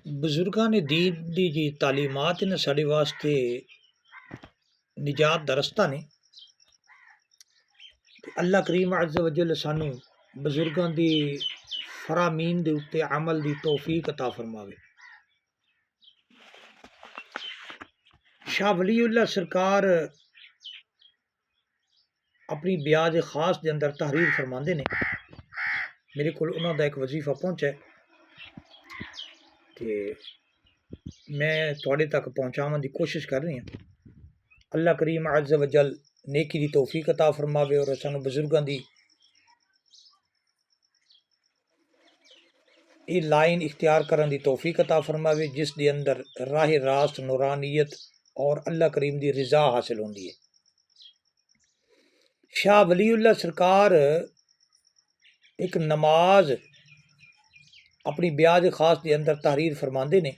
بزرگان دین دی جی تعلیمات نے سارے واسطے نجات دا رستہ نے تے اللہ کریم عز و جل سانو بزرگاں دی فرامین دے اتے عمل دی توفیق عطا فرماوے۔ شاہ ولی اللہ سرکار اپنی بیاج خاص دے اندر تحریر فرماندے نے، میرے کول انہاں دا ایک وظیفہ پہنچا ہے کہ میں تواڈے تک پہنچاون دی کوشش کر رہی ہوں۔ اللہ کریم عز و جل نیکی دی توفیق عطا فرماوے اور سانو بزرگاں دی یہ لائن اختیار کرن دی توفیق عطا فرماوے جس دے اندر راہ راست نورانیت اور اللہ کریم دی رضا حاصل ہوندی ہے۔ شاہ ولی اللہ سرکار ایک نماز اپنی بیاج خاص دے اندر تحریر فرماندے نے۔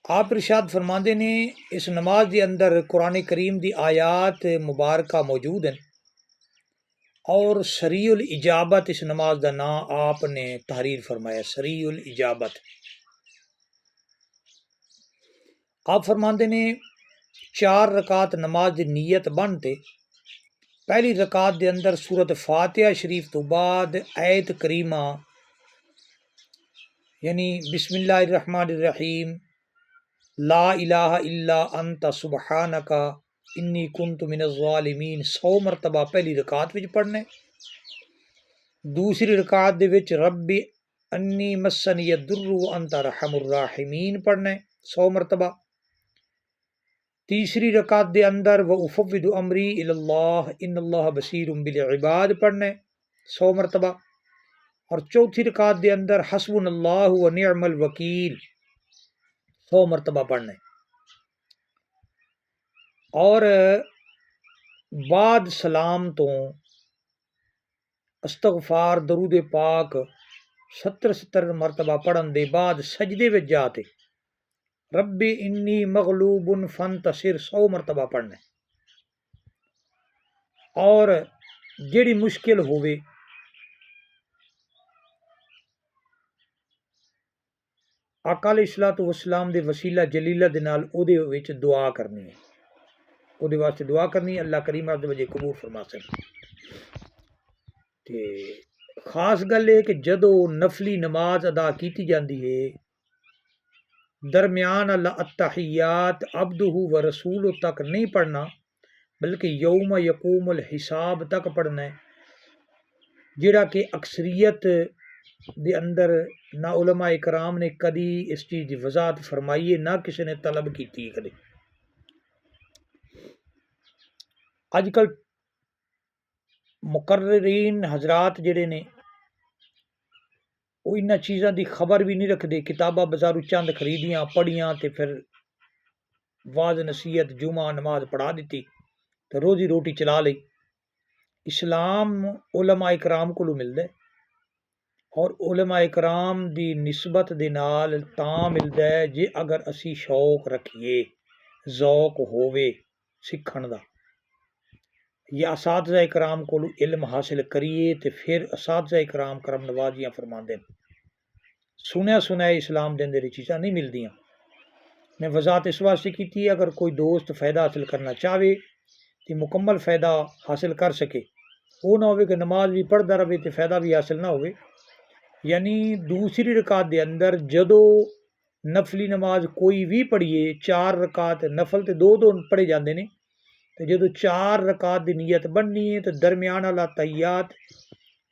آپ ارشاد فرماندے نے اس نماز دے اندر قرآن کریم دی آیات مبارکہ موجود ہیں اور سریع الاجابت اس نماز دا نام آپ نے تحریر فرمایا، سریع الاجابت۔ آپ فرماندے نے 4 رکعت نماز دی نیت بنتے پہلی رکعت دے اندر سورت فاتحہ شریف تو بعد آیت کریمہ یعنی بسم اللہ الرحمن الرحیم لا الہ الا انت سبحانک انی کنت من الظالمین 100 مرتبہ پہلی رکعت وچ پڑھنے، دوسری رکعت دے وچ رب انی مسنی الضر وانت ارحم الراحمین پڑھنے 100 مرتبہ، تیسری رکعت دے اندر وافوض امری الی اللہ ان اللہ بصیر بالعباد پڑھنے 100 مرتبہ، اور چوتھی رکعت دے اندر حسبنا اللہ ونعم الوکیل 100 مرتبہ پڑھنے، اور بعد سلام تو استغفار درود پاک 70 مرتبہ پڑھن دے بعد سجدے وچ جاتے رب انی مغلوب فانتصر 100 مرتبہ پڑھنے، اور جیڑی مشکل ہوئے آقا علیہ الصلوۃ والسلام دے وسیلہ جلیلہ دے نال او دے وچ دعا کرنی ہے، او دے واسطے دعا کرنی ہے، اللہ کریم عز و جل قبول فرما سکے۔ تے خاص گل ہے کہ جدو نفلی نماز ادا کیتی جاندی ہے درمیان التحیات عبدہ و رسول تک نہیں پڑھنا بلکہ یوم یقوم الحساب تک پڑھنا ہے، جڑا کہ اکثریت دے اندر نہ علماء اکرام نے کدی اس چیز کی وضاحت فرمائی ہے نہ کسی نے طلب کی کدی۔ اج کل مقررین حضرات جڑے نے وہ انہاں چیزاں دی خبر بھی نہیں رکھتے، کتاباں بازاروں چند خریدیاں پڑھیاں تے پھر واز نصیحت جمعہ نماز پڑھا دیتی تے روزی روٹی چلا لئی۔ اسلام علماء اکرام کو ملدا ہے اور علماء اکرام دی نسبت دے نال تاں ملدا ہے جے اگر اسی شوق رکھیے، ذوق ہووے سکھن دا، یا اساتذہ اکرام کو علم حاصل کریے تے پھر اساتذہ اکرام کرم نوازیاں فرماندے ہیں۔ سنیا سنایا اسلام دے اندر چیزاں نہیں ملدیاں۔ میں وضاحت اس واسطے کی تھی اگر کوئی دوست فائدہ حاصل کرنا چاہے تو مکمل فائدہ حاصل کر سکے، وہ نہ ہوئے کہ نماز بھی پڑھتا رہے تو فائدہ بھی حاصل نہ ہوئے۔ یعنی دوسری رکعت دے اندر جدو نفلی نماز کوئی بھی پڑھیے 4 رکعت نفل تے 2 پڑھے جاندے نے، تو جدو 4 رکعت دی نیت بننی ہے تو درمیان والا تحیات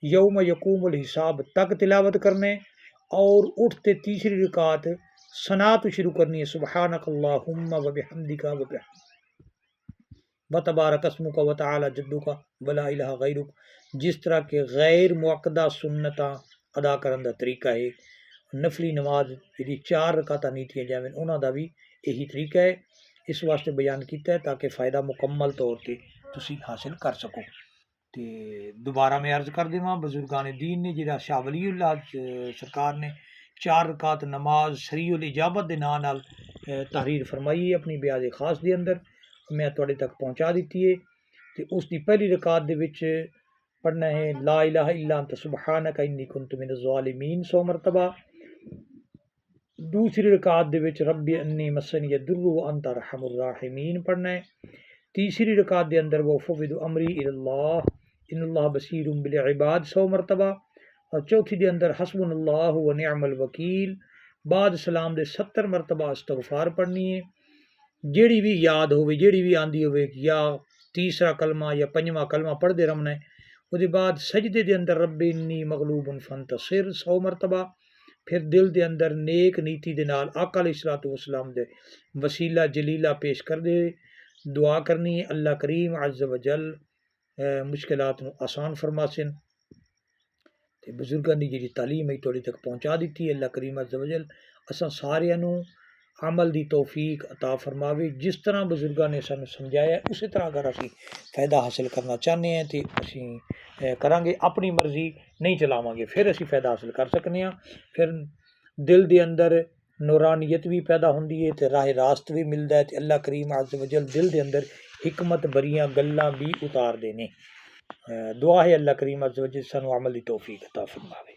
یوم یقوم الحساب تک تلاوت کرنے اور اٹھتے تیسری رکعت ثنا تو شروع کرنی ہے، سبحانک اللہم و بحمدک و تبارک اسمک و تعالی جدک ولا الہ غیرک، جس طرح کہ غیر معقدہ سنتاں ادا کرن دا طریقہ ہے۔ نفلی نماز جی 4 رکعتاں نیتیاں جاویں انہاں دا بھی یہی طریقہ ہے، اس واسطے بیان کیتا ہے تاکہ فائدہ مکمل طور تے تسی حاصل کر سکو۔ تے دوبارہ میں عرض کر دیواں بزرگان دین نے جڑا شاہ ولی اللہ سرکار نے 4 رکعت نماز سریع الاجابت دے نام نال تحریر فرمائی ہے اپنی بیاض خاص دے اندر، میں تواڈے تک پہنچا دیتی ہے۔ تے اس دی پہلی رکعت دے وچ پڑھنا ہے لا الہ الا انت سبحانک انی کنت من الظالمین 100 مرتبہ، دوسری رکعت دے وچ رب انی مسنی الضر وانت ارحم الراحمین پڑھنا ہے۔ تیسری رکعت دے اندر وہ فوض امری الی اللہ ان اللہ بصیر بالعباد 100 مرتبہ، اور چوتھی دے اندر حسبنا اللہ و نعم الوکیل، بعد سلام دے 70 مرتبہ استغفار پڑھنی ہے۔ جیڑی بھی یاد ہوئے، جیڑی بھی آندی ہوئے، یا تیسرا کلمہ یا پنجواں کلمہ پڑھ دے رہنا ہے۔ وہ دے بعد سجدے دے اندر رب انی مغلوب فانتصر 100 مرتبہ، پھر دل دے اندر نیک نیتی دے نال آقا علیہ الصلوۃ والسلام دے وسیلہ جلیلہ پیش کر دے، دعا کرنی ہے اللہ کریم عز و جل مشکلات نو آسان فرماسن تے بزرگاں دی جڑی تعلیم ہے تھوڑی تک پہنچا دیتی ہے۔ اللہ کریم عز و جل اساں ساریاں نو عمل دی توفیق عطا فرماوے، جس طرح بزرگاں نے سانو سمجھایا ہے اسی طرح اگر اسی فائدہ حاصل کرنا چاہنے ہیں تو اسی کریں گے، اپنی مرضی نہیں چلاواں گے پھر اسی فائدہ حاصل کر سکنے ہاں۔ پھر دل دے اندر نورانیت بھی پیدا ہوندی ہے تے راہ راست بھی ملدا ہے تے اللہ کریم عز و جل دل دے اندر حکمت بریاں گلاں بھی اتار دینے۔ دعا ہے اللہ کریم عز و جل سانو عمل دی توفیق عطا فرماوے۔